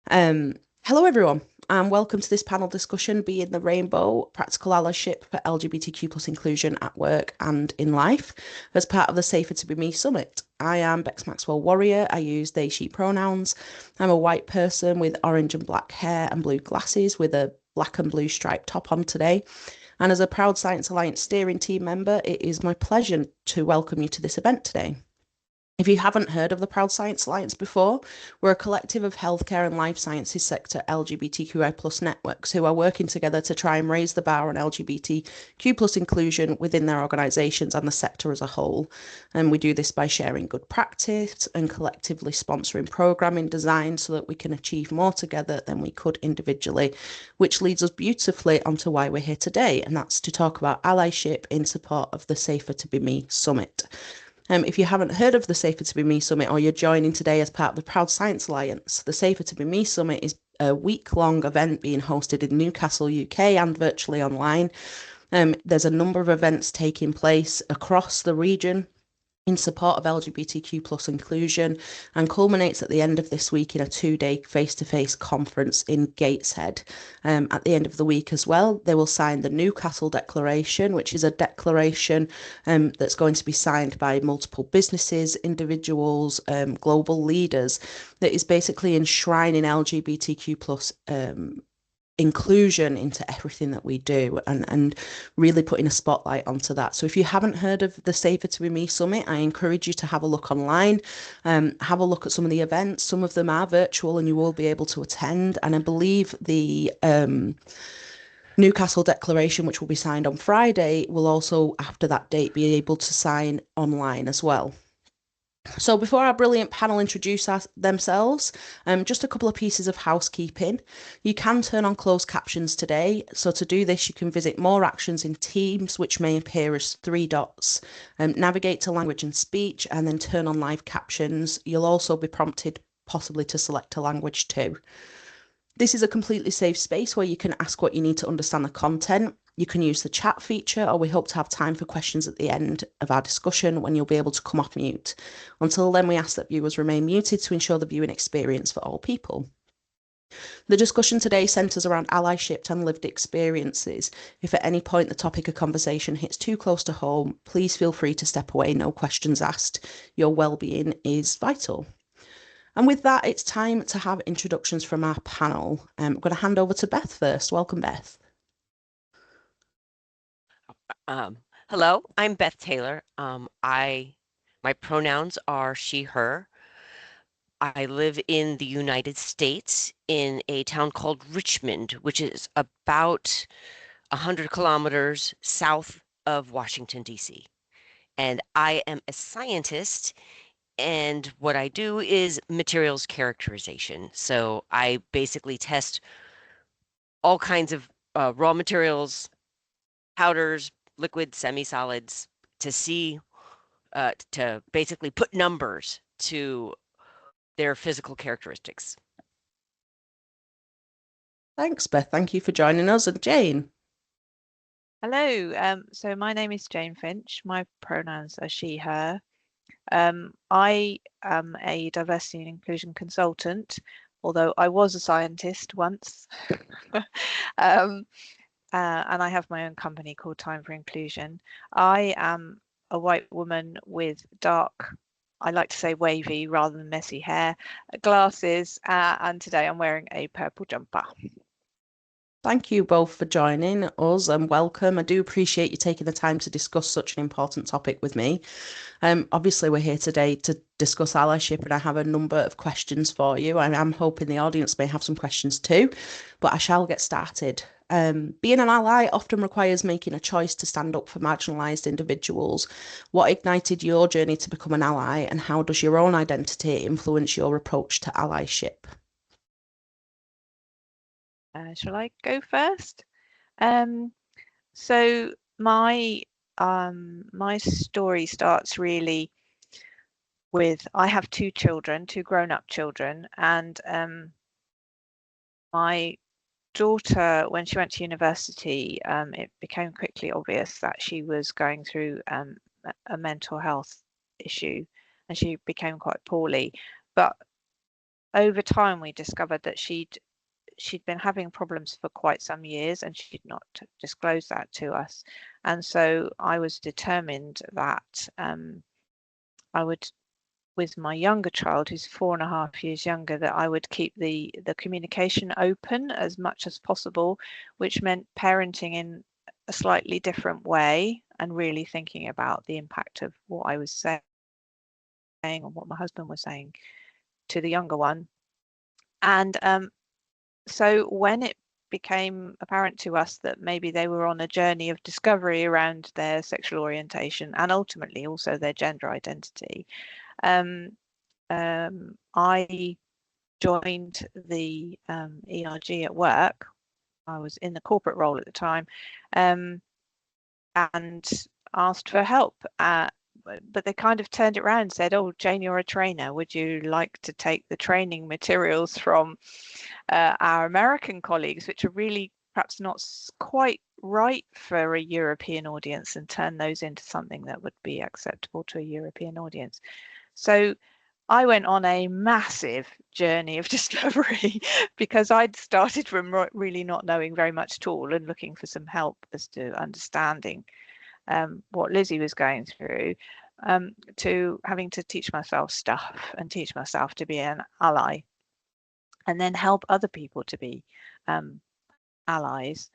Hello, everyone, and welcome to this panel discussion, Being the Rainbow, Practical Allyship for LGBTQ plus inclusion at work and in life, as part of the Safer to Be Me Summit. I am Bex Maxwell Warrior. I use they, she pronouns. I'm a white person with orange and black hair and blue glasses with a black and blue striped top on today. And as a proud Science Alliance steering team member, it is my pleasure to welcome you to this event today. If you haven't heard of the Proud Science Alliance before, we're a collective of healthcare and life sciences sector LGBTQI plus networks who are working together to try and raise the bar on LGBTQ plus inclusion within their organisations and the sector as a whole. And we do this by sharing good practice and collectively sponsoring programming design so that we can achieve more together than we could individually, which leads us beautifully onto why we're here today, and that's to talk about allyship in support of the Safer to Be Me Summit. If you haven't heard of the Safer to Be Me Summit or you're joining today as part of the Proud Science Alliance, the Safer to Be Me Summit is a week-long event being hosted in Newcastle, UK and virtually online. There's a number of events taking place across the region in support of LGBTQ plus inclusion and culminates at the end of this week in a 2-day face-to-face conference in Gateshead. At the end of the week as well, they will sign the Newcastle Declaration, which is a declaration that's going to be signed by multiple businesses, individuals, global leaders, that is basically enshrining LGBTQ plus inclusion into everything that we do and really putting a spotlight onto that. So if you haven't heard of the Safer to Be Me Summit, I encourage you to have a look online, have a look at some of the events. Some of them are virtual and you will be able to attend. And I believe the Newcastle Declaration, which will be signed on Friday, will also, after that date, be able to sign online as well. So before our brilliant panel introduce themselves, just a couple of pieces of housekeeping. You can turn on closed captions today. So to do this, you can visit More Actions in Teams, which may appear as 3 dots. Navigate to Language and Speech, and then turn on live captions. You'll also be prompted possibly to select a language too. This is a completely safe space where you can ask what you need to understand the content. You can use the chat feature, or we hope to have time for questions at the end of our discussion when you'll be able to come off mute. Until then, we ask that viewers remain muted to ensure the viewing experience for all people. The discussion today centres around allyship and lived experiences. If at any point the topic of conversation hits too close to home, please feel free to step away, no questions asked. Your well-being is vital. And with that, it's time to have introductions from our panel. I'm going to hand over to Beth first. Welcome, Beth. Hello, I'm Beth Taylor. My pronouns are she, her. I live in the United States in a town called Richmond, which is about 100 kilometers south of Washington, D.C. And I am a scientist, and what I do is materials characterization. So I basically test all kinds of raw materials, powders, liquids, semi-solids, to see, to basically put numbers to their physical characteristics. Thanks, Beth. Thank you for joining us. And Jane. Hello. So my name is Jane Finch. My pronouns are she, her. I am a diversity and inclusion consultant, although I was a scientist once. And I have my own company called Time for Inclusion. I am a white woman with dark, I like to say wavy rather than messy hair, glasses, and today I'm wearing a purple jumper. Thank you both for joining us and welcome. I do appreciate you taking the time to discuss such an important topic with me. Obviously, we're here today to discuss allyship, and I have a number of questions for you. And I'm hoping the audience may have some questions too, but I shall get started. Being an ally often requires making a choice to stand up for marginalised individuals. What ignited your journey to become an ally, and how does your own identity influence your approach to allyship? Shall I go first? So my story starts really with, I have 2 children, 2 grown-up children, and my daughter, when she went to university, it became quickly obvious that she was going through a mental health issue, and she became quite poorly. But over time we discovered that she'd been having problems for quite some years, and she'd not disclosed that to us. And so I was determined that I would, with my younger child, who's 4.5 years younger, that I would keep the communication open as much as possible, which meant parenting in a slightly different way and really thinking about the impact of what I was saying and what my husband was saying to the younger one. And so when it became apparent to us that maybe they were on a journey of discovery around their sexual orientation and ultimately also their gender identity, I joined the ERG at work. I was in the corporate role at the time, and asked for help. But they kind of turned it around and said, "Oh, Jane, you're a trainer. Would you like to take the training materials from our American colleagues, which are really perhaps not quite right for a European audience, and turn those into something that would be acceptable to a European audience?" So I went on a massive journey of discovery because I'd started from really not knowing very much at all and looking for some help as to understanding what Lizzie was going through, to having to teach myself stuff and teach myself to be an ally and then help other people to be allies.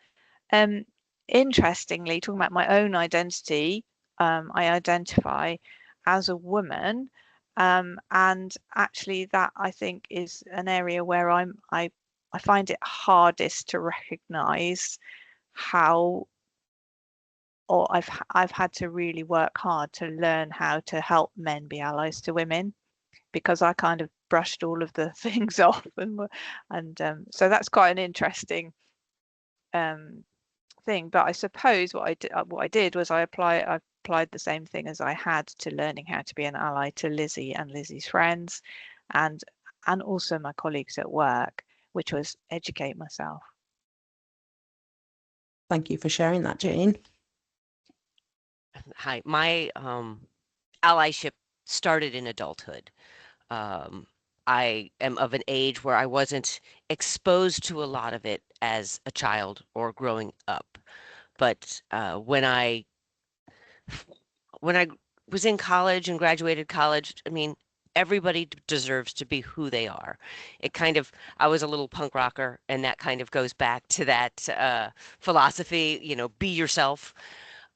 Interestingly, talking about my own identity, I identify as a woman, and actually that I think is an area where I find it hardest to recognize how, or I've had to really work hard to learn how to help men be allies to women, because I kind of brushed all of the things off, and so that's quite an interesting thing. But I suppose what I did was I applied the same thing as I had to learning how to be an ally to Lizzie and Lizzie's friends, and also my colleagues at work, which was educate myself. Thank you for sharing that, Jane. Hi, my allyship started in adulthood. I am of an age where I wasn't exposed to a lot of it as a child or growing up. But when I was in college and graduated college, I mean, everybody deserves to be who they are. I was a little punk rocker, and that kind of goes back to that philosophy, be yourself.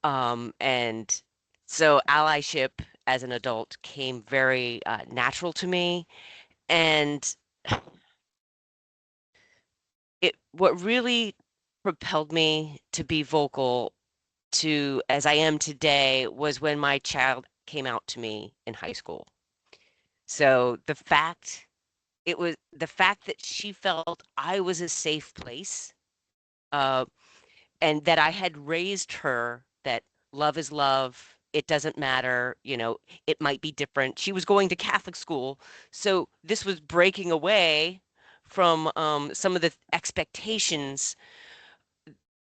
And so allyship as an adult came very natural to me. And what really propelled me to be vocal to as I am today was when my child came out to me in high school. So it was the fact that she felt I was a safe place, uh, and that I had raised her that love is love. It doesn't matter, it might be different. She was going to Catholic school, so this was breaking away from some of the expectations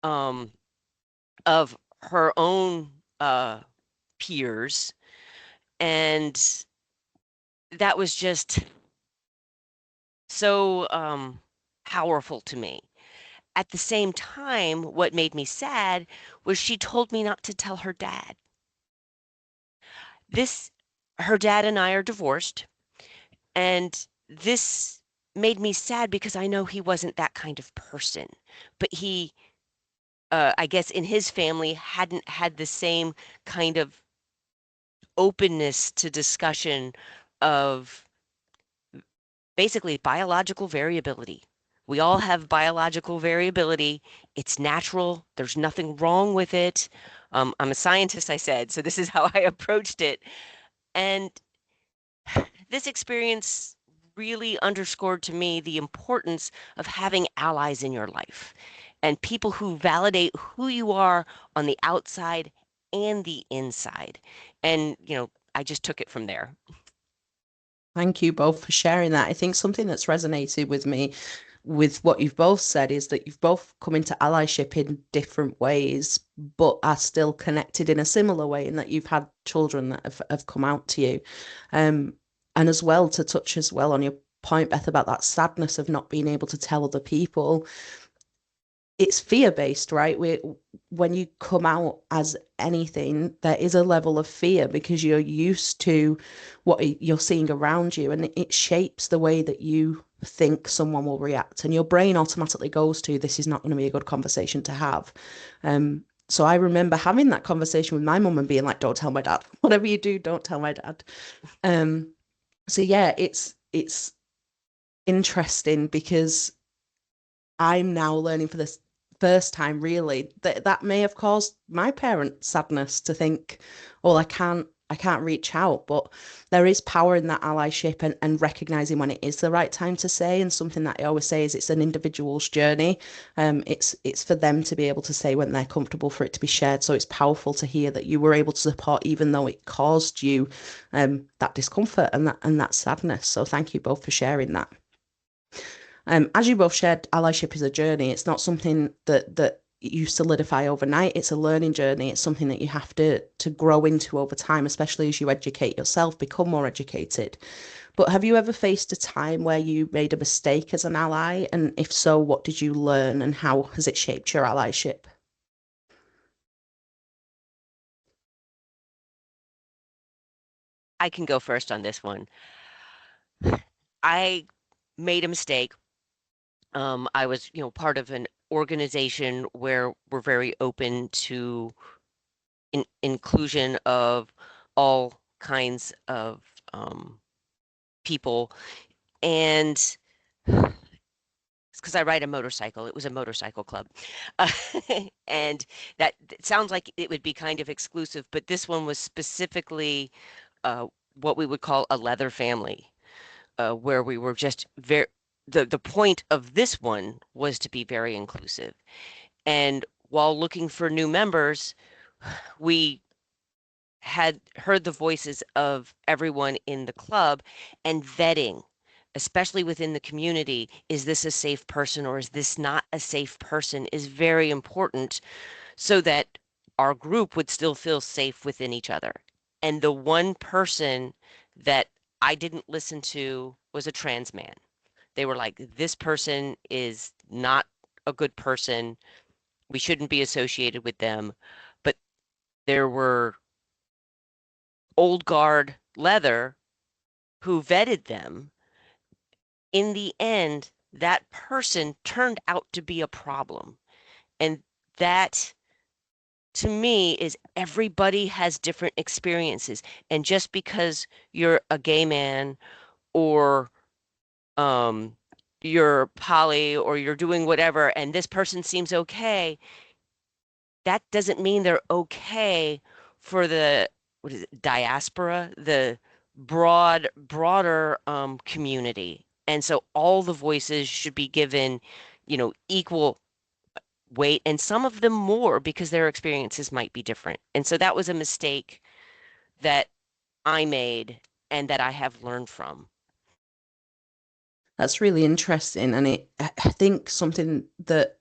um, of her own peers. And that was just so powerful to me. At the same time, what made me sad was she told me not to tell her dad. This, her dad and I are divorced, and this made me sad because I know he wasn't that kind of person. But he, I guess in his family, hadn't had the same kind of openness to discussion of basically biological variability. We all have biological variability. It's natural. There's nothing wrong with it. I'm a scientist, I said, so this is how I approached it. And this experience really underscored to me the importance of having allies in your life and people who validate who you are on the outside and the inside. And, I just took it from there. Thank you both for sharing that. I think something that's resonated with me with what you've both said is that you've both come into allyship in different ways, but are still connected in a similar way in that you've had children that have come out to you. And as well, to touch as well on your point, Beth, about that sadness of not being able to tell other people, it's fear-based, right? When you come out as anything, there is a level of fear because you're used to what you're seeing around you, and it shapes the way that you think someone will react, and your brain automatically goes to, this is not going to be a good conversation to have. So I remember having that conversation with my mum and being like, don't tell my dad. Whatever you do, don't tell my dad. So yeah, it's interesting because I'm now learning for this first time, really, that may have caused my parents sadness to think, well, I can't reach out. But there is power in that allyship, and recognizing when it is the right time to say. And something that I always say is it's an individual's journey. It's for them to be able to say when they're comfortable for it to be shared. So it's powerful to hear that you were able to support even though it caused you that discomfort and that sadness. So thank you both for sharing that. As you both shared, allyship is a journey. It's not something that you solidify overnight. It's a learning journey. It's something that you have to grow into over time, especially as you educate yourself, become more educated. But have you ever faced a time where you made a mistake as an ally? And if so, what did you learn and how has it shaped your allyship? I can go first on this one. I made a mistake. I was, part of an organization where we're very open to inclusion of all kinds of people. And it's because I ride a motorcycle. It was a motorcycle club. And that it sounds like it would be kind of exclusive, but this one was specifically what we would call a leather family, where we were just very, the point of this one was to be very inclusive. And while looking for new members, we had heard the voices of everyone in the club, and vetting, especially within the community, is this a safe person or is this not a safe person, is very important so that our group would still feel safe within each other. And the one person that I didn't listen to was a trans man. They were like, this person is not a good person. We shouldn't be associated with them. But there were old guard leather who vetted them. In the end, that person turned out to be a problem. And that, to me, is everybody has different experiences. And just because you're a gay man or you're poly or you're doing whatever, and this person seems okay, that doesn't mean they're okay for the, what is it, diaspora, the broader community. And so all the voices should be given, equal weight, and some of them more because their experiences might be different. And so that was a mistake that I made and that I have learned from. That's really interesting. And I think something that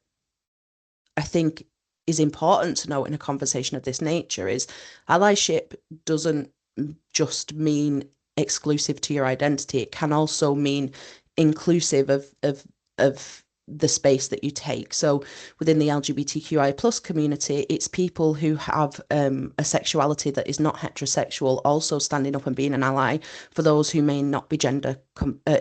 I think is important to note in a conversation of this nature is allyship doesn't just mean exclusive to your identity. It can also mean inclusive of the space that you take. So within the LGBTQI plus community, it's people who have a sexuality that is not heterosexual, also standing up and being an ally for those who may not be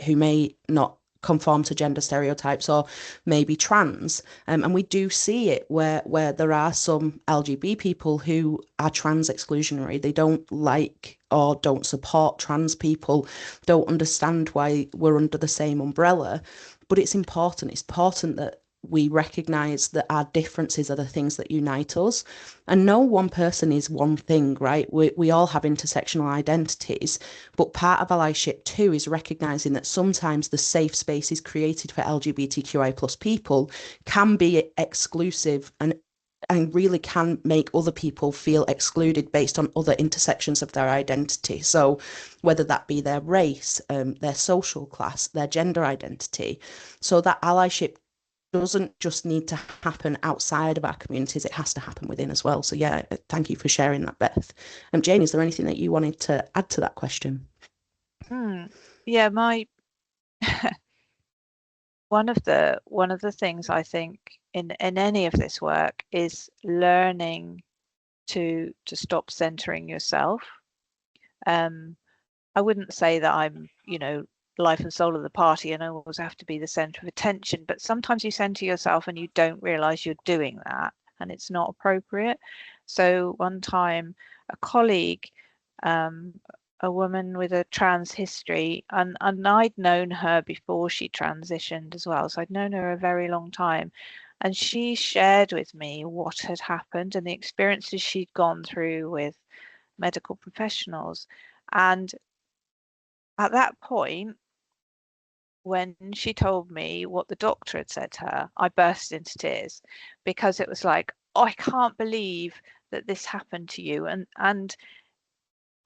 who may not conform to gender stereotypes or maybe trans. And we do see it where there are some LGB people who are trans exclusionary. They don't like or don't support trans people, don't understand why we're under the same umbrella. But it's important that we recognise that our differences are the things that unite us. And no one person is one thing, right? We all have intersectional identities, but part of allyship too is recognising that sometimes the safe spaces created for LGBTQI plus people can be exclusive and really can make other people feel excluded based on other intersections of their identity. So whether that be their race, their social class, their gender identity. So that allyship doesn't just need to happen outside of our communities, it has to happen within as well. So yeah, thank you for sharing that, Beth. Jane, is there anything that you wanted to add to that question? Yeah, one of the things I think in any of this work is learning to stop centering yourself. I wouldn't say that I'm, life and soul of the party and I always have to be the center of attention, but sometimes you center yourself and you don't realize you're doing that and it's not appropriate. So one time a colleague, a woman with a trans history, and I'd known her before she transitioned as well, so I'd known her a very long time, and she shared with me what had happened and the experiences she'd gone through with medical professionals. And at that point, when she told me what the doctor had said to her, I burst into tears, because it was like, oh, I can't believe that this happened to you. And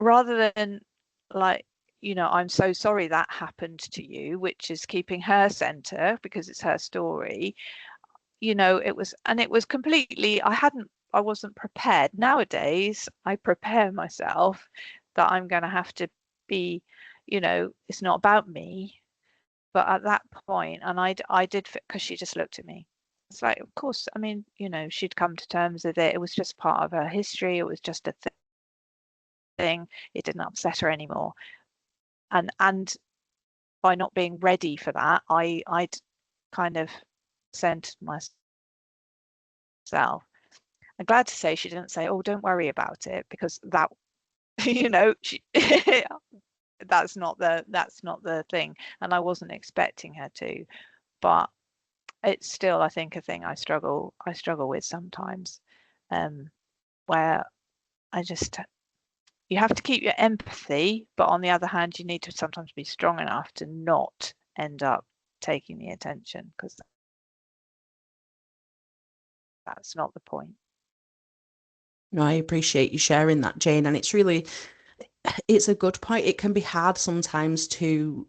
rather than like, I'm so sorry that happened to you, which is keeping her center because it's her story, it was completely, I wasn't prepared. Nowadays, I prepare myself that I'm going to have to be, it's not about me. But at that point, and I did, because she just looked at me. It's like, of course, I mean, she'd come to terms with it. It was just part of her history. It was just a thing. It didn't upset her anymore. And by not being ready for that, I'd kind of sent myself. I'm glad to say she didn't say, oh, don't worry about it, because that, she that's not the thing, and I wasn't expecting her to. But it's still, I think, a thing I struggle with sometimes, where you have to keep your empathy, but on the other hand, you need to sometimes be strong enough to not end up taking the attention, because that's not the point. No, I appreciate you sharing that, Jane, and it's a good point. It can be hard sometimes to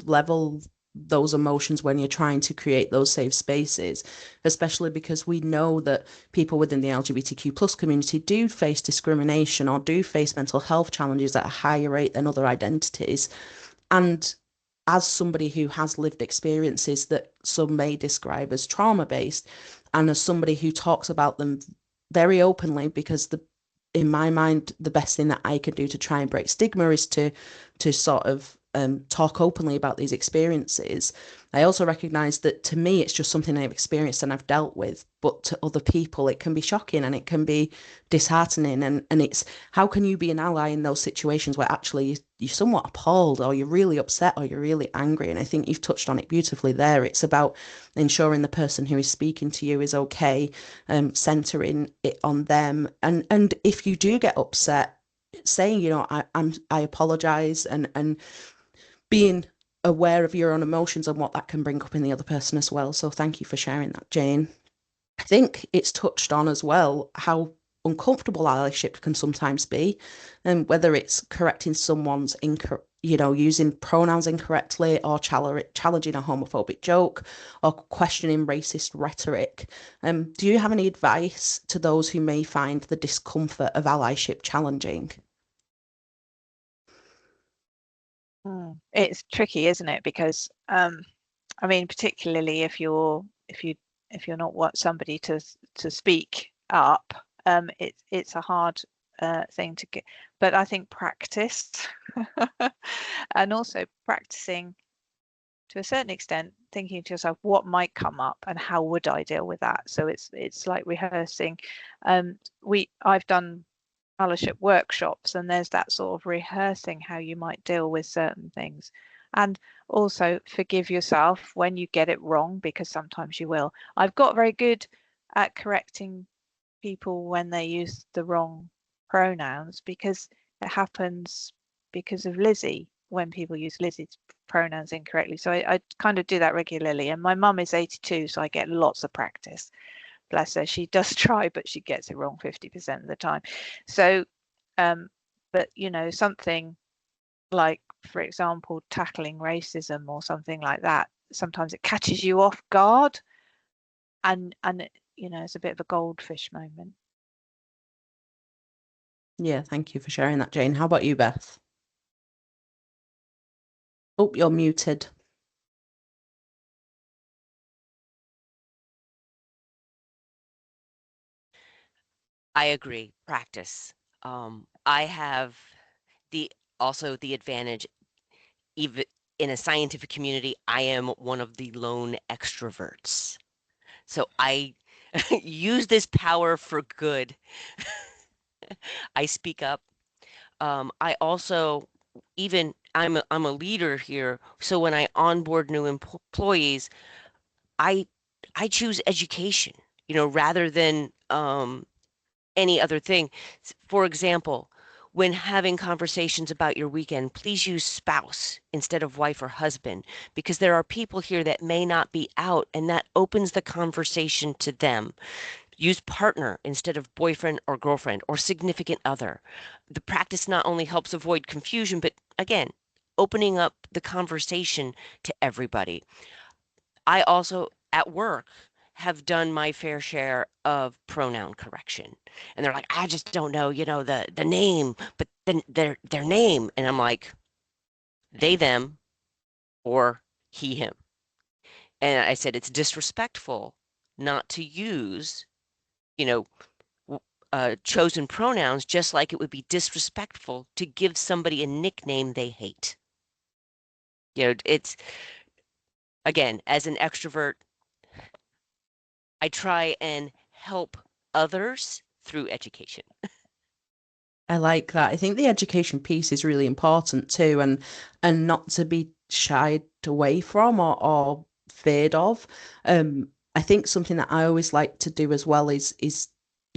level those emotions when you're trying to create those safe spaces, especially because we know that people within the LGBTQ plus community do face discrimination or do face mental health challenges at a higher rate than other identities. And as somebody who has lived experiences that some may describe as trauma-based, and as somebody who talks about them very openly, because in my mind, the best thing that I can do to try and break stigma is to sort of talk openly about these experiences. I also recognize that to me, it's just something I've experienced and I've dealt with, but to other people, it can be shocking and it can be disheartening. And it's, how can you be an ally in those situations where actually you're somewhat appalled, or you're really upset, or you're really angry? And I think you've touched on it beautifully there. It's about ensuring the person who is speaking to you is okay, centering it on them. And if you do get upset, saying, I apologize, and being aware of your own emotions and what that can bring up in the other person as well. So thank you for sharing that, Jane. I think it's touched on as well how uncomfortable allyship can sometimes be, and whether it's correcting someone's using pronouns incorrectly, or challenging a homophobic joke, or questioning racist rhetoric. Do you have any advice to those who may find the discomfort of allyship challenging? It's tricky, isn't it? Because I mean, particularly if you're not somebody to speak up, it's a hard thing to get. But I think practice and also practicing to a certain extent, thinking to yourself, what might come up and how would I deal with that? So it's like rehearsing. I've done allyship workshops, and there's that sort of rehearsing how you might deal with certain things. And also forgive yourself when you get it wrong, because sometimes you will. I've got very good at correcting people when they use the wrong pronouns, because it happens because of Lizzie, when people use Lizzie's pronouns incorrectly. So I kind of do that regularly. And my mum is 82, so I get lots of practice. Bless her, she does try, but she gets it wrong 50% of the time. So but something like, for example, tackling racism or something like that, sometimes it catches you off guard, and it's a bit of a goldfish moment. Yeah, thank you for sharing that, Jane. How about you, Beth? Oh, you're muted. I agree. Practice. I have also the advantage, even in a scientific community, I am one of the lone extroverts. So I use this power for good. I speak up. I also, even I'm a leader here, so when I onboard new employees, I I choose education, rather than any other thing. For example, when having conversations about your weekend, please use spouse instead of wife or husband, because there are people here that may not be out, and that opens the conversation to them. Use partner instead of boyfriend or girlfriend or significant other. The practice not only helps avoid confusion, but again, opening up the conversation to everybody. I also, at work, have done my fair share of pronoun correction. And they're like, I just don't know, the name, but then their name. And I'm like, they, them, or he, him. And I said, it's disrespectful not to use, you know, chosen pronouns, just like it would be disrespectful to give somebody a nickname they hate. It's, again, as an extrovert, I try and help others through education. I like that. I think the education piece is really important too, and not to be shied away from or feared of. I think something that I always like to do as well is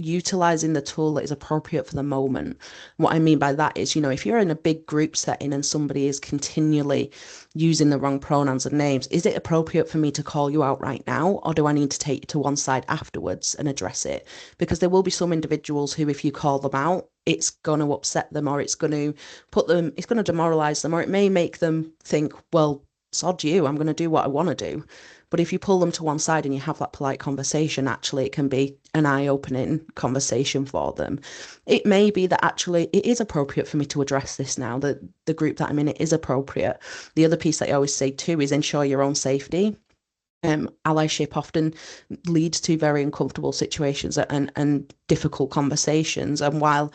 utilizing the tool that is appropriate for the moment. What I mean by that is, if you're in a big group setting and somebody is continually using the wrong pronouns and names, is it appropriate for me to call you out right now, or do I need to take you to one side afterwards and address it? Because there will be some individuals who, if you call them out, it's going to upset them, or it's going to demoralize them, or it may make them think, well, sod you, I'm going to do what I want to do. But if you pull them to one side and you have that polite conversation, actually, it can be an eye-opening conversation for them. It may be that actually it is appropriate for me to address this now, that the group that I'm in, it is appropriate. The other piece that I always say too is ensure your own safety. Allyship often leads to very uncomfortable situations and difficult conversations. And while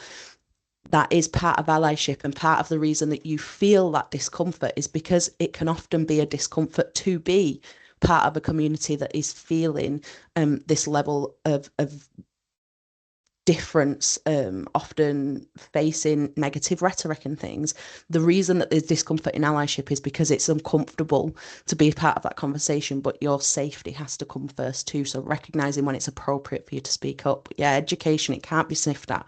that is part of allyship, and part of the reason that you feel that discomfort is because it can often be a discomfort to be part of a community that is feeling this level of difference, often facing negative rhetoric and things. The reason that there's discomfort in allyship is because it's uncomfortable to be a part of that conversation, but your safety has to come first too. So recognizing when it's appropriate for you to speak up. Yeah, education, it can't be sniffed at.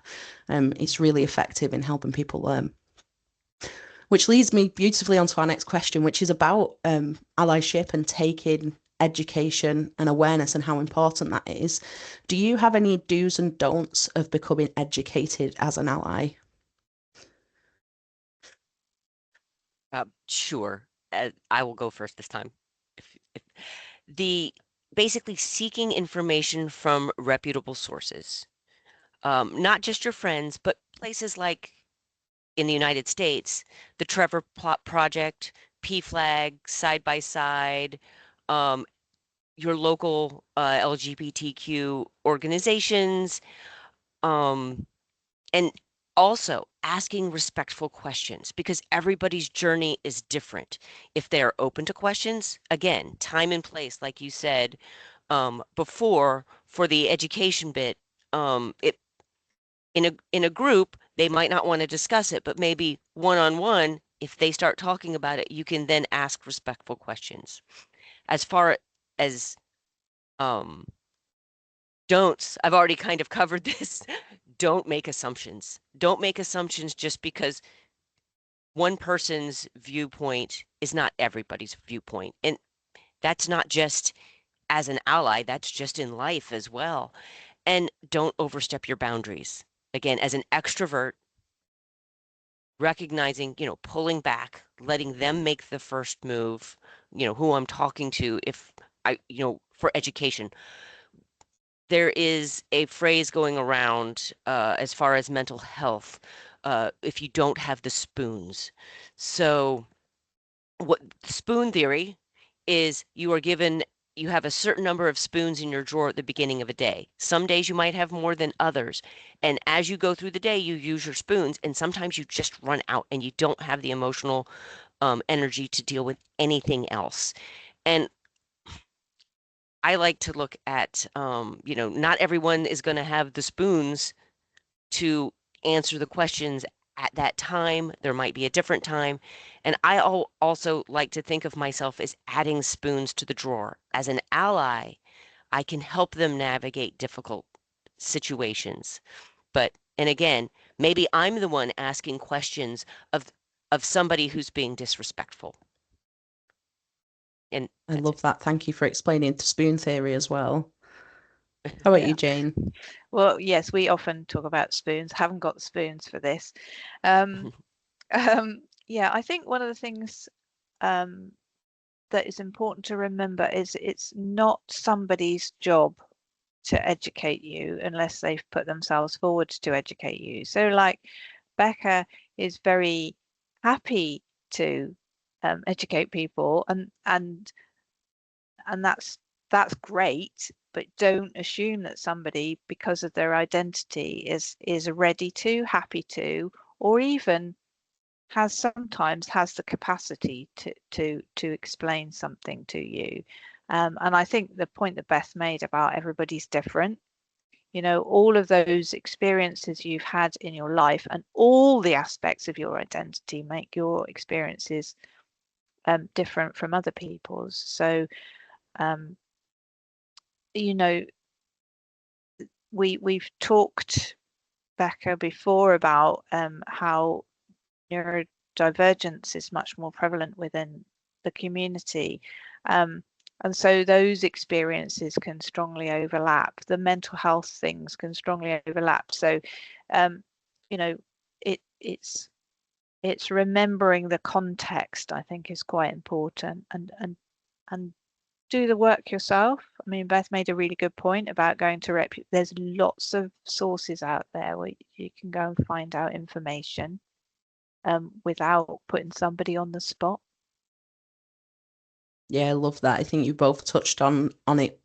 It's really effective in helping people learn. Which leads me beautifully onto our next question, which is about allyship and taking education and awareness and how important that is. Do you have any do's and don'ts of becoming educated as an ally? Sure. I will go first this time. The basically seeking information from reputable sources, not just your friends, but places like in the United States, the Trevor Plot Project, PFLAG, Side by Side, your local LGBTQ organizations, and also asking respectful questions, because everybody's journey is different. If they are open to questions, again, time and place, like you said before, for the education bit, it in a group, they might not want to discuss it, but maybe one-on-one, if they start talking about it, you can then ask respectful questions. As far as don'ts, I've already kind of covered this. Don't make assumptions. Don't make assumptions just because one person's viewpoint is not everybody's viewpoint. And that's not just as an ally, that's just in life as well. And don't overstep your boundaries. Again, as an extrovert, recognizing, pulling back, letting them make the first move, who I'm talking to, if I, for education. There is a phrase going around as far as mental health, if you don't have the spoons. So what spoon theory is, you are given you have a certain number of spoons in your drawer at the beginning of a day. Some days you might have more than others. And as you go through the day, you use your spoons, and sometimes you just run out and you don't have the emotional energy to deal with anything else. And I like to look at, not everyone is going to have the spoons to answer the questions at that time. There might be a different time. And I also like to think of myself as adding spoons to the drawer. As an ally, I can help them navigate difficult situations. And again, maybe I'm the one asking questions of somebody who's being disrespectful. And I love that. Thank you for explaining the spoon theory as well. How about you, Jane? Well, yes, we often talk about spoons. Haven't got the spoons for this. Yeah, I think one of the things that is important to remember is it's not somebody's job to educate you unless they've put themselves forward to educate you. So like Becca is very happy to educate people, and that's great, but don't assume that somebody, because of their identity, is ready to, happy to, or even sometimes has the capacity to explain something to you. And I think the point that Beth made about everybody's different, all of those experiences you've had in your life and all the aspects of your identity make your experiences different from other people's. So we've talked, Becca, before about how neurodivergence is much more prevalent within the community. And so those experiences can strongly overlap. The mental health things can strongly overlap. So, it's remembering the context, I think, is quite important, and do the work yourself. I mean, Beth made a really good point about going to there's lots of sources out there where you can go and find out information without putting somebody on the spot. Yeah, I love that. I think you both touched on it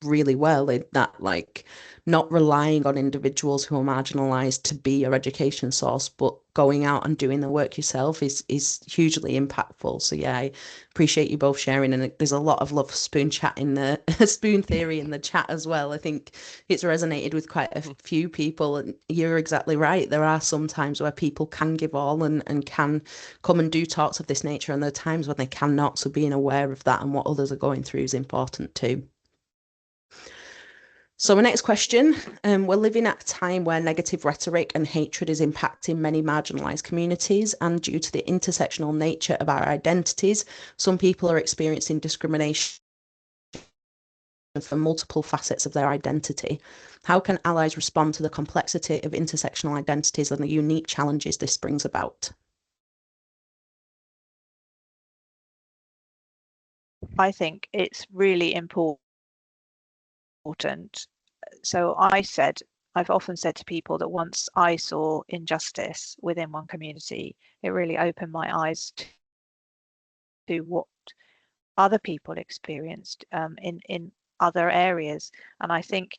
really well, in that, like, not relying on individuals who are marginalized to be your education source, but going out and doing the work yourself is hugely impactful. So yeah, I appreciate you both sharing, and there's a lot of love spoon chat in the spoon theory in the chat as well. I think it's resonated with quite a few people, and you're exactly right. There are some times where people can give all and can come and do talks of this nature, and there are times when they cannot. So being aware of that and what others are going through is important too. So my next question, we're living at a time where negative rhetoric and hatred is impacting many marginalised communities, and due to the intersectional nature of our identities, some people are experiencing discrimination for multiple facets of their identity. How can allies respond to the complexity of intersectional identities and the unique challenges this brings about? I think it's really important. So I've often said to people that once I saw injustice within one community, it really opened my eyes to what other people experienced in other areas. And I think,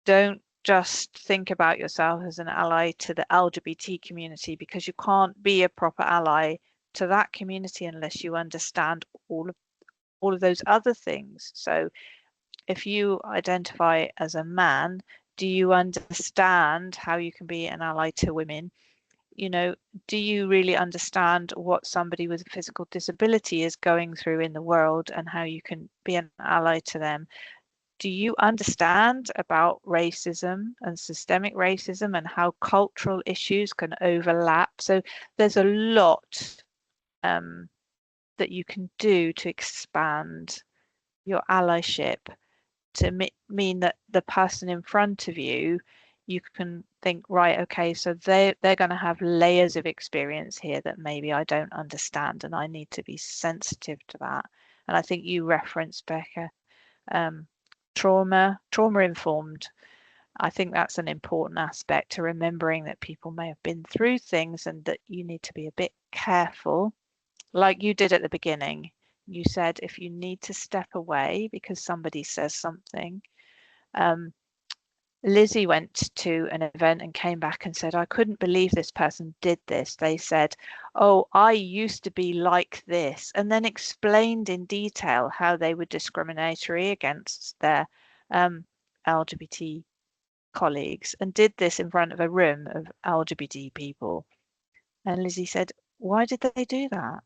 don't just think about yourself as an ally to the LGBT community, because you can't be a proper ally to that community unless you understand all of those other things. So if you identify as a man, do you understand how you can be an ally to women? Do you really understand what somebody with a physical disability is going through in the world and how you can be an ally to them? Do you understand about racism and systemic racism and how cultural issues can overlap? So there's a lot that you can do to expand your allyship, to mean that the person in front of you can think, right, okay, so they're going to have layers of experience here that maybe I don't understand, and I need to be sensitive to that. And I think you referenced, Becca, trauma informed. I think that's an important aspect to remembering, that people may have been through things and that you need to be a bit careful, like you did at the beginning. You said if you need to step away because somebody says something. Lizzie went to an event and came back and said, I couldn't believe this person did this. They said, oh, I used to be like this, and then explained in detail how they were discriminatory against their LGBT colleagues, and did this in front of a room of LGBT people. And Lizzie said, why did they do that?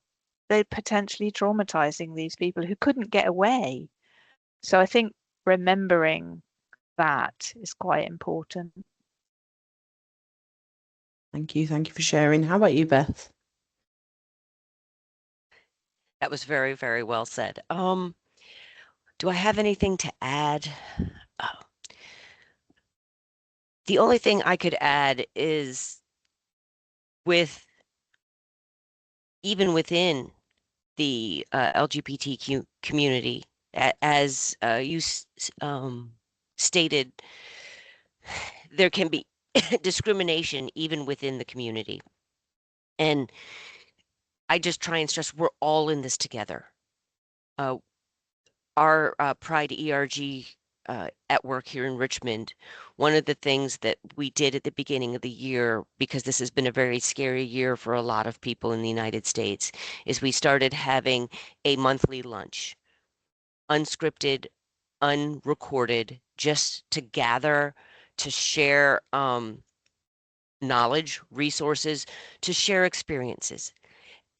They're potentially traumatizing these people who couldn't get away. So I think remembering that is quite important. Thank you. Thank you for sharing. How about you, Beth? That was very, very well said. Do I have anything to add? Oh, the only thing I could add is even within the LGBTQ community, as you stated, there can be discrimination even within the community. And I just try and stress we're all in this together. Our Pride ERG at work here in Richmond, one of the things that we did at the beginning of the year, because this has been a very scary year for a lot of people in the United States, is we started having a monthly lunch, unscripted, unrecorded, just to gather, to share knowledge, resources, to share experiences.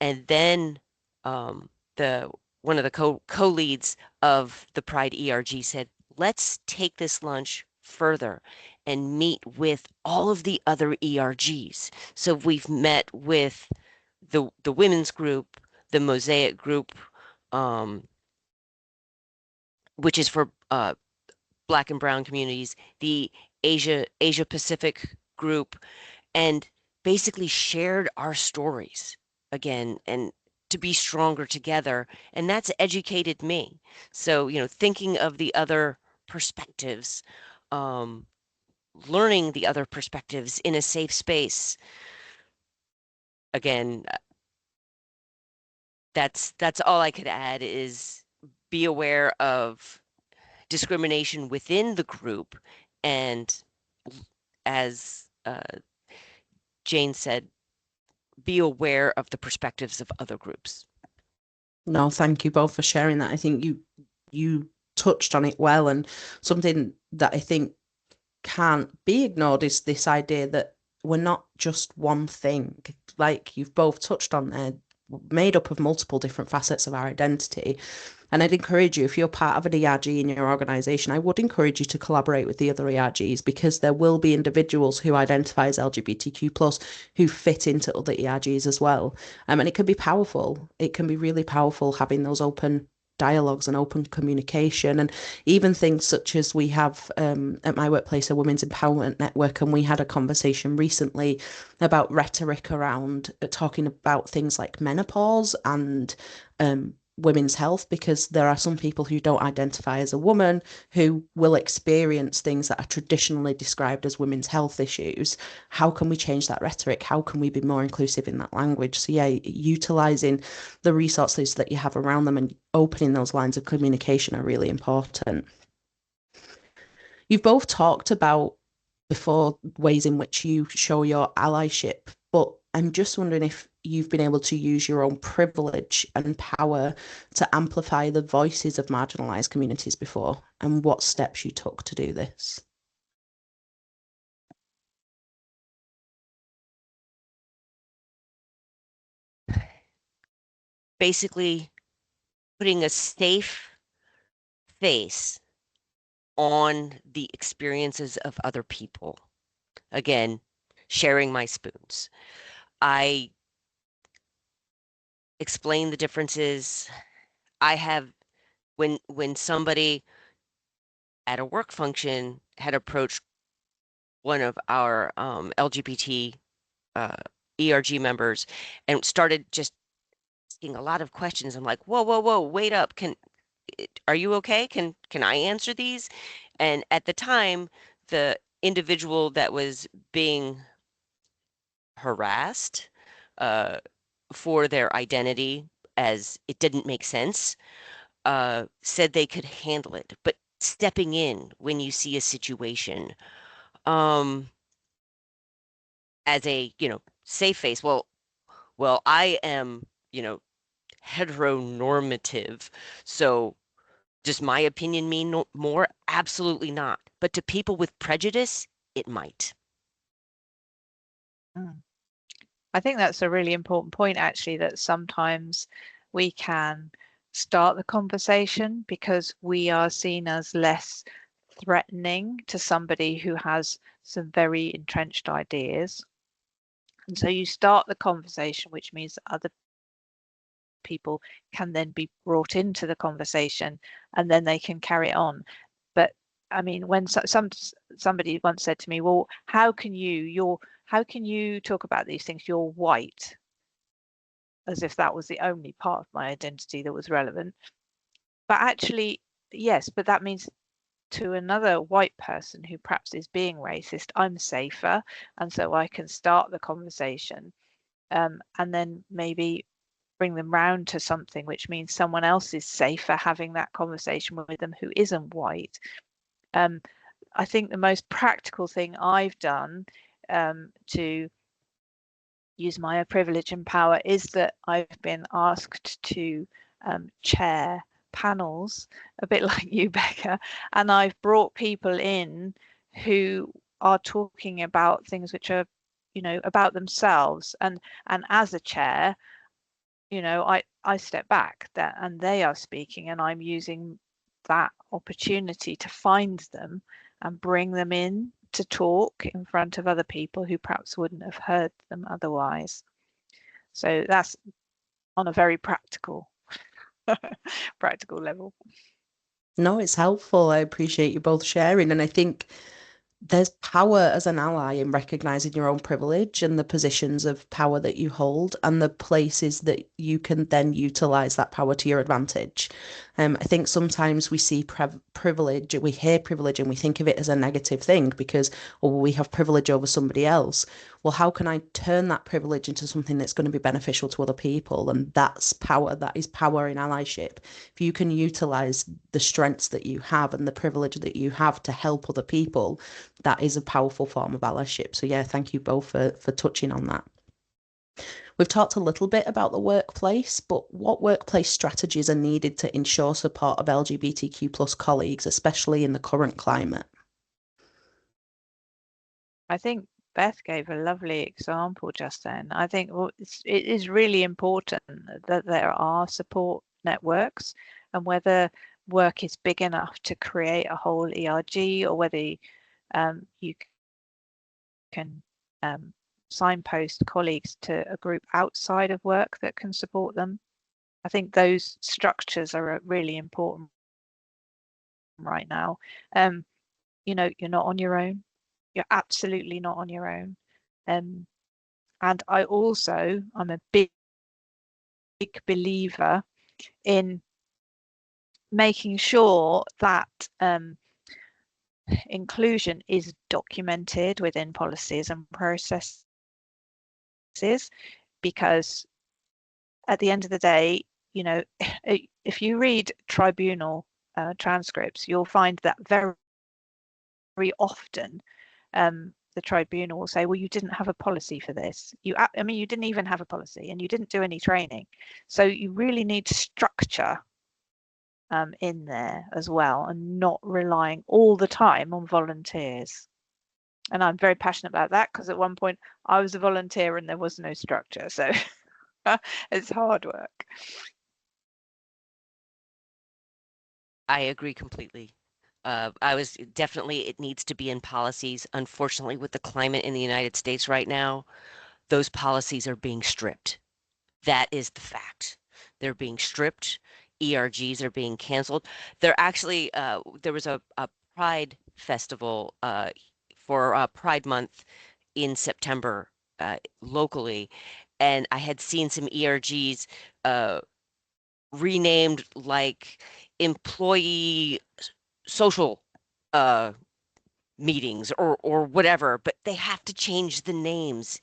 And then the one of the co-leads of the Pride ERG said, let's take this lunch further and meet with all of the other ERGs. So we've met with the women's group, the Mosaic group, which is for Black and Brown communities, the Asia Pacific group, and basically shared our stories again and to be stronger together. And that's educated me. So, thinking of the other perspectives, learning the other perspectives in a safe space. Again, that's all I could add is be aware of discrimination within the group, and as Jane said, be aware of the perspectives of other groups. No, thank you both for sharing that. I think you touched on it well, and something that I think can't be ignored is this idea that we're not just one thing. Like you've both touched on there, made up of multiple different facets of our identity. And I'd encourage you, if you're part of an ERG in your organisation, I would encourage you to collaborate with the other ERGs, because there will be individuals who identify as LGBTQ plus who fit into other ERGs as well. And it can be powerful. It can be really powerful having those open dialogues and open communication, and even things such as we have at my workplace a women's empowerment network, and we had a conversation recently about rhetoric around talking about things like menopause and women's health, because there are some people who don't identify as a woman who will experience things that are traditionally described as women's health issues. How can we change that rhetoric? How can we be more inclusive in that language? So yeah, utilizing the resources that you have around them and opening those lines of communication are really important. You've both talked about before ways in which you show your allyship, but I'm just wondering if you've been able to use your own privilege and power to amplify the voices of marginalised communities before, and what steps you took to do this. Basically, putting a safe face on the experiences of other people. Again, sharing my spoons. I explain the differences. I have when somebody at a work function had approached one of our LGBT ERG members and started just asking a lot of questions. I'm like, whoa, whoa, whoa, wait up. Are you okay? Can I answer these? And at the time, the individual that was being harassed for their identity as it didn't make sense, said they could handle it, but stepping in when you see a situation, as a, safe face. Well, I am, heteronormative, so does my opinion mean more? Absolutely not. But to people with prejudice, it might. I think that's a really important point, actually, that sometimes we can start the conversation because we are seen as less threatening to somebody who has some very entrenched ideas. And so you start the conversation, which means that other people can then be brought into the conversation and then they can carry it on. But I mean, when somebody once said to me, well, how can you talk about these things? You're white, as if that was the only part of my identity that was relevant. But actually, yes, but that means to another white person who perhaps is being racist, I'm safer, and so I can start the conversation, and then maybe bring them round to something, which means someone else is safer having that conversation with them who isn't white. I think the most practical thing I've done to use my privilege and power is that I've been asked to chair panels, a bit like you, Becca, and I've brought people in who are talking about things which are, about themselves, and as a chair, I step back there and they are speaking, and I'm using that opportunity to find them and bring them in to talk in front of other people who perhaps wouldn't have heard them otherwise. So that's on a very practical level. No, it's helpful. I appreciate you both sharing. And I think there's power as an ally in recognizing your own privilege and the positions of power that you hold and the places that you can then utilize that power to your advantage. I think sometimes we see privilege, we hear privilege and we think of it as a negative thing because, we have privilege over somebody else. Well, how can I turn that privilege into something that's going to be beneficial to other people? And that's power. That is power in allyship. If you can utilize the strengths that you have and the privilege that you have to help other people, that is a powerful form of allyship. So yeah, thank you both for touching on that. We've talked a little bit about the workplace, but what workplace strategies are needed to ensure support of LGBTQ plus colleagues, especially in the current climate? I think Beth gave a lovely example just then. I think it is really important that there are support networks, and whether work is big enough to create a whole ERG or whether you can signpost colleagues to a group outside of work that can support them. I think those structures are really important right now. You're not on your own. You're absolutely not on your own. And I'm a big believer in making sure that inclusion is documented within policies and processes, because at the end of the day, if you read tribunal transcripts, you'll find that very, very often the tribunal will say, well, you didn't have a policy for this. You didn't even have a policy and you didn't do any training. So you really need structure in there as well, and not relying all the time on volunteers. And I'm very passionate about that because at one point I was a volunteer and there was no structure. So it's hard work. I agree completely. It needs to be in policies. Unfortunately, with the climate in the United States right now, those policies are being stripped. That is the fact. They're being stripped. ERGs are being canceled. There was a Pride festival for Pride Month in September locally, and I had seen some ERGs renamed like employee social meetings or whatever, but they have to change the names.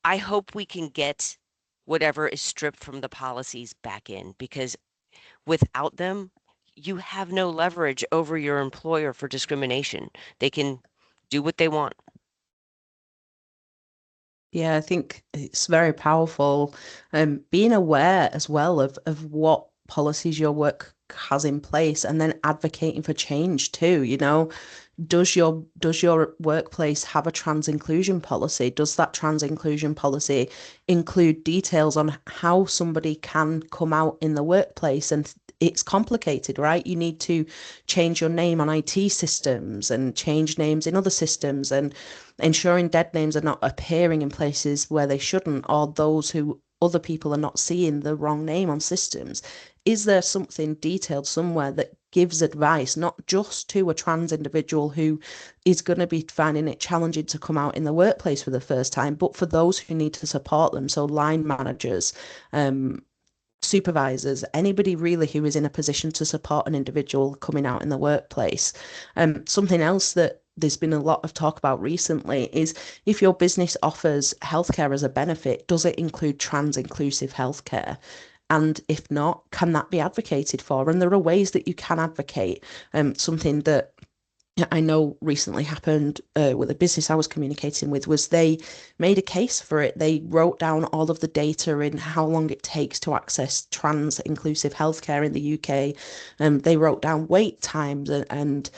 I hope we can get whatever is stripped from the policies back in, because without them, you have no leverage over your employer for discrimination. They can do what they want. Yeah, I think it's very powerful. Being aware as well of what policies your work has in place, and then advocating for change too. Does your workplace have a trans inclusion policy? Does that trans inclusion policy include details on how somebody can come out in the workplace? And it's complicated, right? You need to change your name on IT systems and change names in other systems, and ensuring dead names are not appearing in places where they shouldn't, or those who other people are not seeing the wrong name on systems. Is there something detailed somewhere that gives advice, not just to a trans individual who is going to be finding it challenging to come out in the workplace for the first time, but for those who need to support them? So line managers, supervisors, anybody really who is in a position to support an individual coming out in the workplace. Something else that there's been a lot of talk about recently is, if your business offers healthcare as a benefit, does it include trans inclusive healthcare? And if not, can that be advocated for? And there are ways that you can advocate. Something that I know recently happened with a business I was communicating with was they made a case for it. They wrote down all of the data in how long it takes to access trans inclusive healthcare in the UK. They wrote down wait times and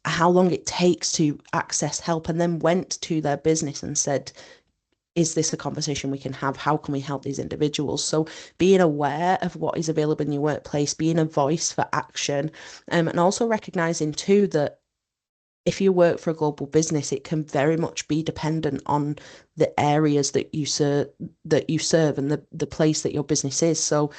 how long it takes to access help, and then went to their business and said, is this a conversation we can have? How can we help these individuals? So being aware of what is available in your workplace, being a voice for action, and also recognizing too that if you work for a global business, it can very much be dependent on the areas that you serve and the place that your business is. So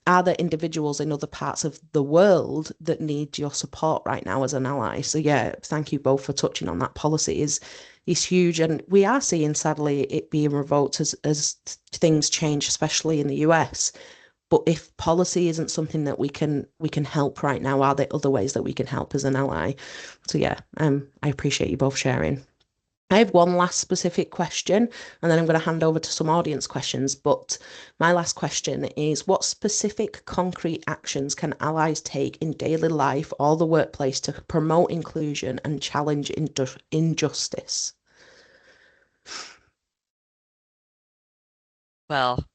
are there individuals in other parts of the world that need your support right now as an ally? So yeah, thank you both for touching on that. Policy is huge, and we are seeing sadly it being revoked as things change, especially in the US. But if policy isn't something that we can help right now, are there other ways that we can help as an ally? So yeah, I appreciate you both sharing. I have one last specific question, and then I'm going to hand over to some audience questions. But my last question is, what specific concrete actions can allies take in daily life or the workplace to promote inclusion and challenge injustice? Well,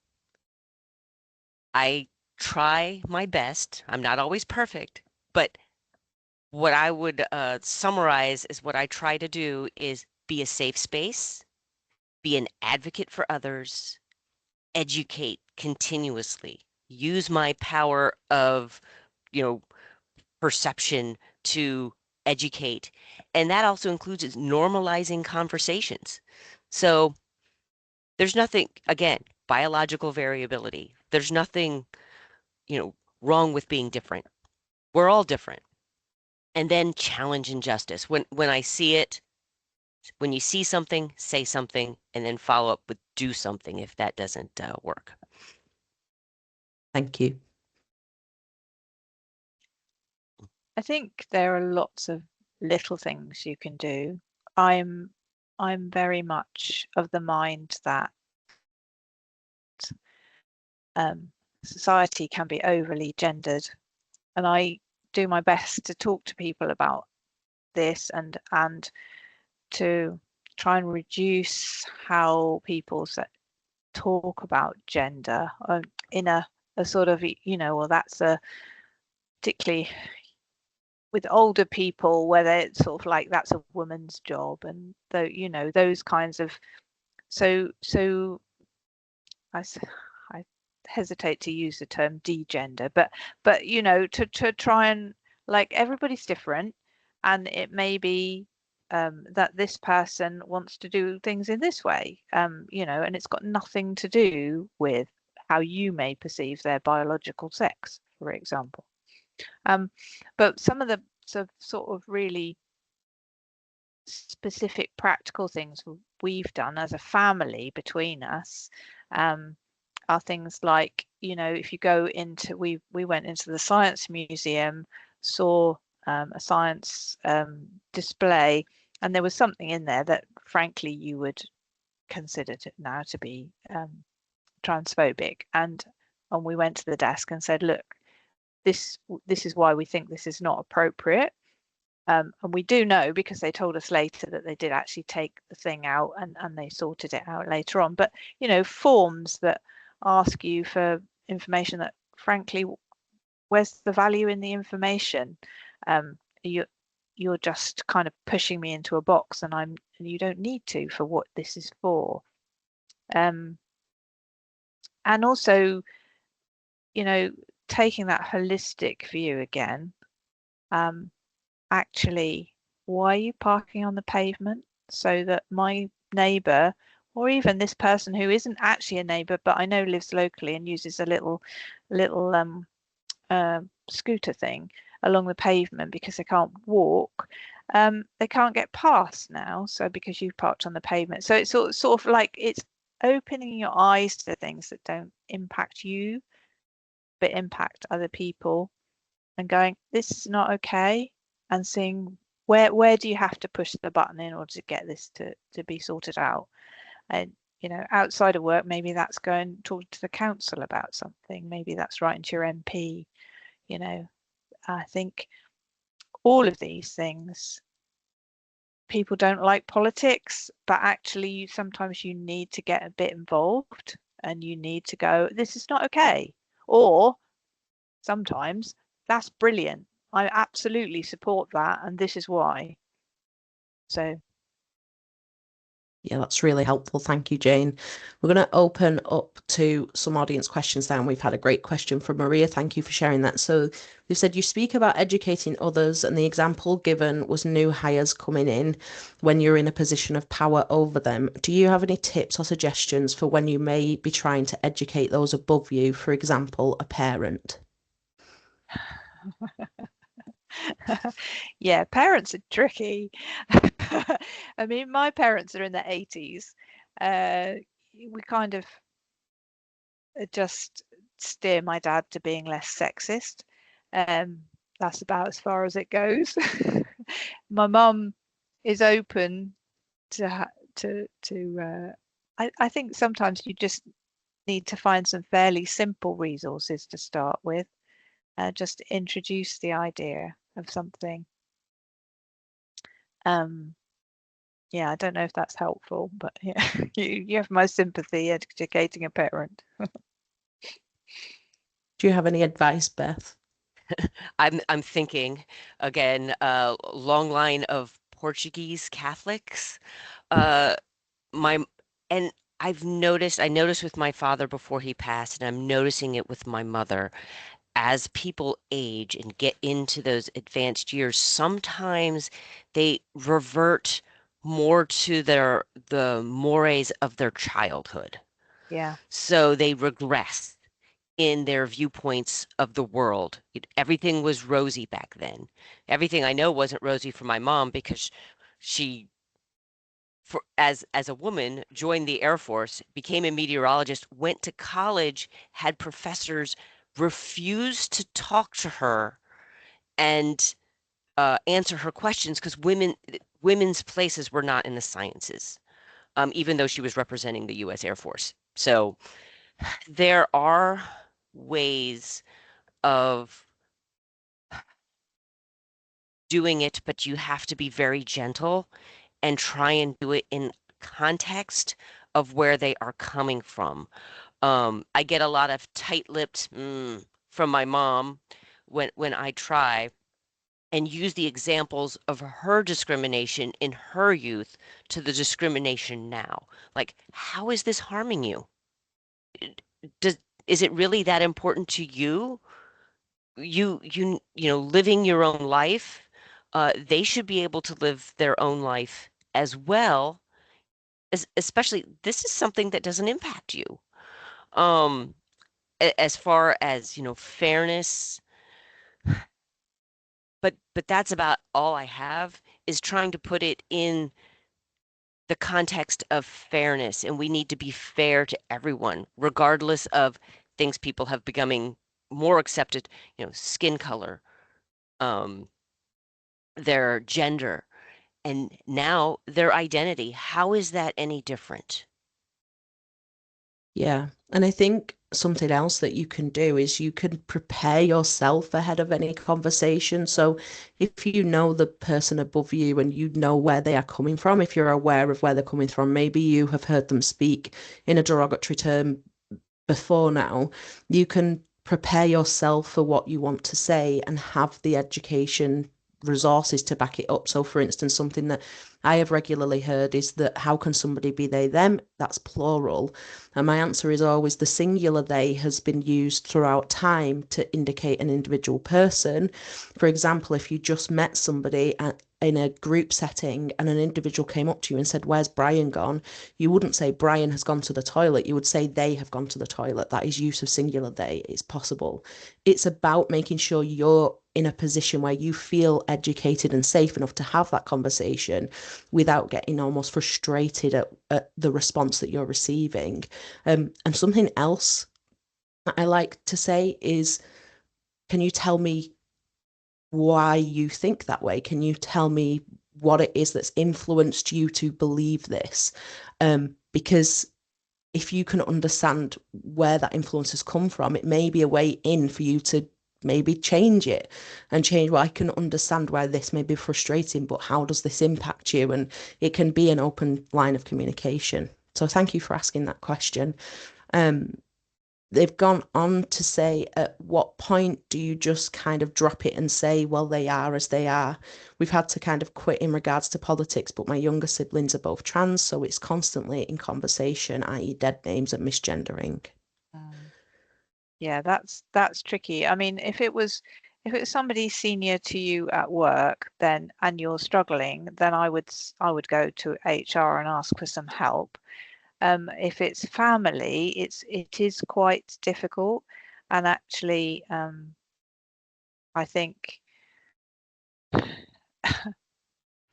I try my best. I'm not always perfect, but what I would summarize is what I try to do is be a safe space, be an advocate for others, educate continuously, use my power of, you know, perception to educate. And that also includes normalizing conversations. So there's nothing, again, biological variability. There's nothing, wrong with being different. We're all different. And then challenge injustice. When I see it, when you see something, say something, and then follow up with do something if that doesn't work. Thank you. I think there are lots of little things you can do. I'm very much of the mind that society can be overly gendered, and I do my best to talk to people about this and to try and reduce how people talk about gender in a sort of, well, that's a particularly with older people, whether it's sort of like that's a woman's job, and those kinds of so I hesitate to use the term degender, but to try and, like, everybody's different, and it may be that this person wants to do things in this way, and it's got nothing to do with how you may perceive their biological sex, for example. But some of the sort of really specific practical things we've done as a family between us are things like, if you go into, we went into the Science Museum, saw a science display, and there was something in there that frankly you would consider now to be transphobic, and we went to the desk and said, look, this is why we think this is not appropriate. And we do know, because they told us later, that they did actually take the thing out and they sorted it out later on. But, you know, forms that ask you for information that, frankly, where's the value in the information? You're just kind of pushing me into a box, and you don't need to, for what this is for. And also, you know, taking that holistic view again, actually, why are you parking on the pavement? So that my neighbour, or even this person who isn't actually a neighbour, but I know lives locally and uses a little scooter thing along the pavement because they can't walk, they can't get past now. So because you've parked on the pavement, so it's sort of like it's opening your eyes to things that don't impact you, but impact other people, and going, this is not okay, and seeing where do you have to push the button in order to get this to be sorted out. And, you know, outside of work, maybe that's going talk to the council about something, maybe that's writing to your MP. You know, I think all of these things, people don't like politics, but actually sometimes you need to get a bit involved, and you need to go, this is not okay. Or sometimes, that's brilliant, I absolutely support that, and this is why. So yeah, that's really helpful. Thank you, Jane. We're going to open up to some audience questions now. And we've had a great question from Maria. Thank you for sharing that. So you said you speak about educating others, and the example given was new hires coming in when you're in a position of power over them. Do you have any tips or suggestions for when you may be trying to educate those above you, for example, a parent? yeah, parents are tricky. I mean, my parents are in their 80s. We kind of just steer my dad to being less sexist. That's about as far as it goes. My mum is open to I think sometimes you just need to find some fairly simple resources to start with. Just introduce the idea of something. Yeah, I don't know if that's helpful, but yeah, you have my sympathy educating a parent. Do you have any advice, Beth? I'm thinking again, long line of Portuguese Catholics. My and I noticed with my father before he passed, and I'm noticing it with my mother. As people age and get into those advanced years, sometimes they revert more to the mores of their childhood. Yeah. So they regress in their viewpoints of the world. Everything was rosy back then. Everything I know wasn't rosy for my mom because she, as a woman, joined the Air Force, became a meteorologist, went to college, had professors refuse to talk to her and answer her questions because women's places were not in the sciences, even though she was representing the U.S. Air Force. So there are ways of doing it, but you have to be very gentle and try and do it in context of where they are coming from. I get a lot of tight-lipped from my mom when I try and use the examples of her discrimination in her youth to the discrimination now. Like, how is this harming you? Does is it really that important to you? Living your own life, they should be able to live their own life as well, especially this is something that doesn't impact you. Um, as far as, fairness, but that's about all I have is trying to put it in the context of fairness, and we need to be fair to everyone, regardless of things people have becoming more accepted, skin color, um, their gender, and now their identity. How is that any different? Yeah, And I think something else that you can do is you can prepare yourself ahead of any conversation. So if you know the person above you and you know where they are coming from, if you're aware of where they're coming from, maybe you have heard them speak in a derogatory term before now, you can prepare yourself for what you want to say and have the education resources to back it up. So, for instance, something that I have regularly heard is that how can somebody be they, them? That's plural. And my answer is always the singular they has been used throughout time to indicate an individual person. For example, if you just met somebody in a group setting and an individual came up to you and said, "Where's Brian gone?" You wouldn't say Brian has gone to the toilet. You would say they have gone to the toilet. That is use of singular they. It's possible. It's about making sure you're in a position where you feel educated and safe enough to have that conversation without getting almost frustrated at the response that you're receiving. And something else that I like to say is, can you tell me why you think that way? Can you tell me what it is that's influenced you to believe this? Because if you can understand where that influence has come from, it may be a way in for you to maybe change it and change. Well, I can understand why this may be frustrating, but how does this impact you? And it can be an open line of communication. So thank you for asking that question. They've gone on to say, at what point do you just kind of drop it and say, well, they are as they are? We've had to kind of quit in regards to politics, but my younger siblings are both trans, so it's constantly in conversation, i.e. dead names and misgendering. Yeah, that's tricky. I mean, if it was somebody senior to you at work, then and you're struggling, then I would go to HR and ask for some help. If it's family, it is quite difficult, and actually, I think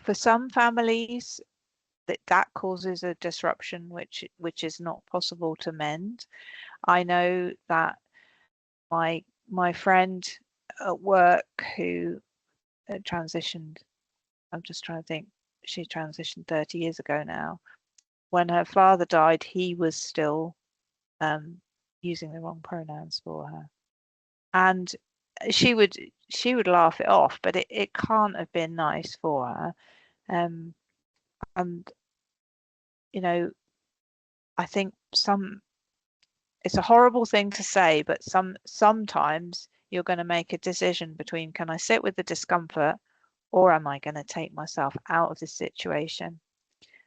for some families that causes a disruption which is not possible to mend. I know that my friend at work who transitioned, I'm just trying to think, she transitioned 30 years ago now. When her father died, he was still using the wrong pronouns for her, and she would laugh it off, but it can't have been nice for her. And you know, I think it's a horrible thing to say, but sometimes you're going to make a decision between, can I sit with the discomfort, or am I going to take myself out of this situation?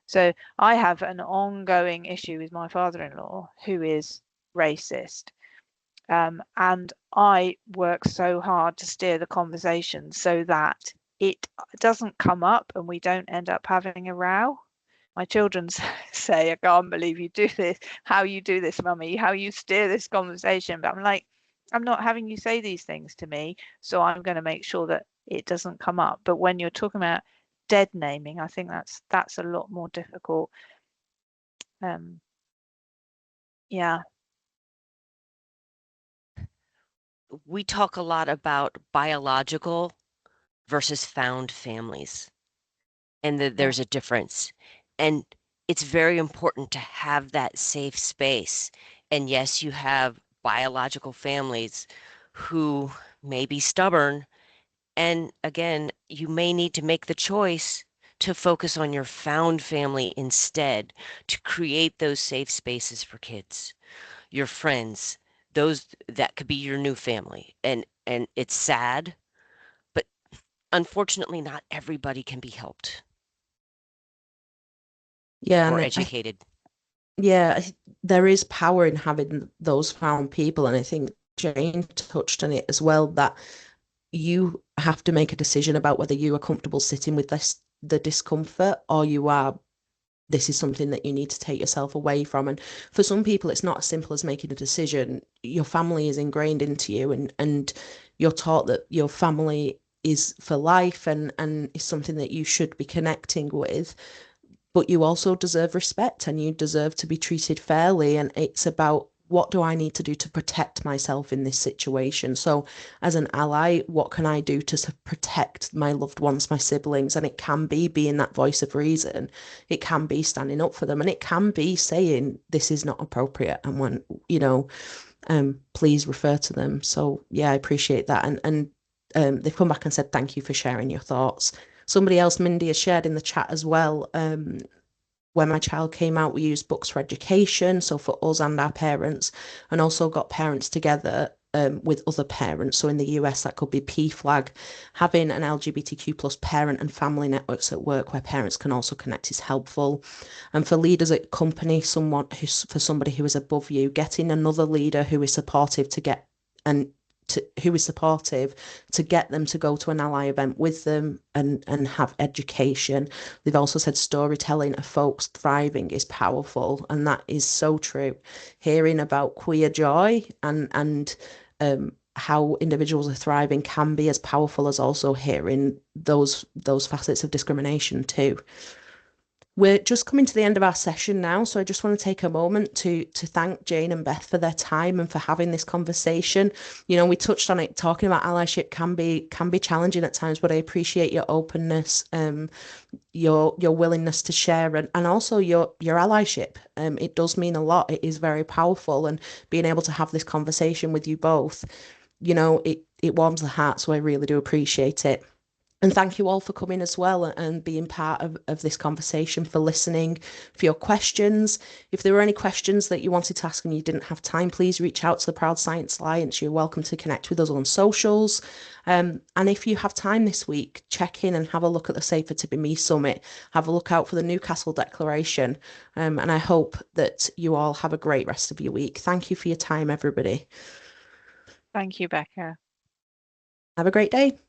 So I have an ongoing issue with my father-in-law, who is racist. And I work so hard to steer the conversation so that it doesn't come up and we don't end up having a row. My children say, "I can't believe you do this. How you do this, mummy, how you steer this conversation." But I'm like, I'm not having you say these things to me, so I'm going to make sure that it doesn't come up. But when you're talking about dead naming, I think that's a lot more difficult. Yeah. We talk a lot about biological versus found families, and that Yeah. there's a difference. And it's very important to have that safe space. And yes, you have biological families who may be stubborn. And again, you may need to make the choice to focus on your found family instead, to create those safe spaces for kids, your friends, those that could be your new family. And it's sad, but unfortunately not everybody can be helped Yeah, or and educated. yeah, there is power in having those found people, and I think Jane touched on it as well, that you have to make a decision about whether you are comfortable sitting with the discomfort, or this is something that you need to take yourself away from. And for some people, it's not as simple as making a decision. Your family is ingrained into you, and you're taught that your family is for life and is something that you should be connecting with. But you also deserve respect and you deserve to be treated fairly. And it's about what do I need to do to protect myself in this situation? So as an ally, what can I do to protect my loved ones, my siblings? And it can be being that voice of reason. It can be standing up for them, and it can be saying this is not appropriate, and when, you know, please refer to them. So yeah, I appreciate that. And they've come back and said thank you for sharing your thoughts. Somebody else, Mindy, has shared in the chat as well. When my child came out, we used books for education, so for us and our parents, and also got parents together with other parents. So in the US, that could be PFLAG. Having an LGBTQ plus parent and family networks at work where parents can also connect is helpful. And for leaders at company, for somebody who is above you, getting another leader who is supportive to get and who is supportive to get them to go to an ally event with them and have education. They've also said storytelling of folks thriving is powerful, and that is so true. Hearing about queer joy and how individuals are thriving can be as powerful as also hearing those facets of discrimination too. We're just coming to the end of our session now, so I just want to take a moment to thank Jane and Beth for their time and for having this conversation. You know, we touched on it, talking about allyship can be challenging at times, but I appreciate your openness, your willingness to share, and also your allyship. It does mean a lot. It is very powerful, and being able to have this conversation with you both, you know, it warms the heart. So I really do appreciate it. And thank you all for coming as well and being part of this conversation, for listening, for your questions. If there were any questions that you wanted to ask and you didn't have time, please reach out to the Proud Science Alliance. You're welcome to connect with us on socials. And if you have time this week, check in and have a look at the Safer to Be Me Summit. Have a look out for the Newcastle Declaration. And I hope that you all have a great rest of your week. Thank you for your time, everybody. Thank you, Becca. Have a great day.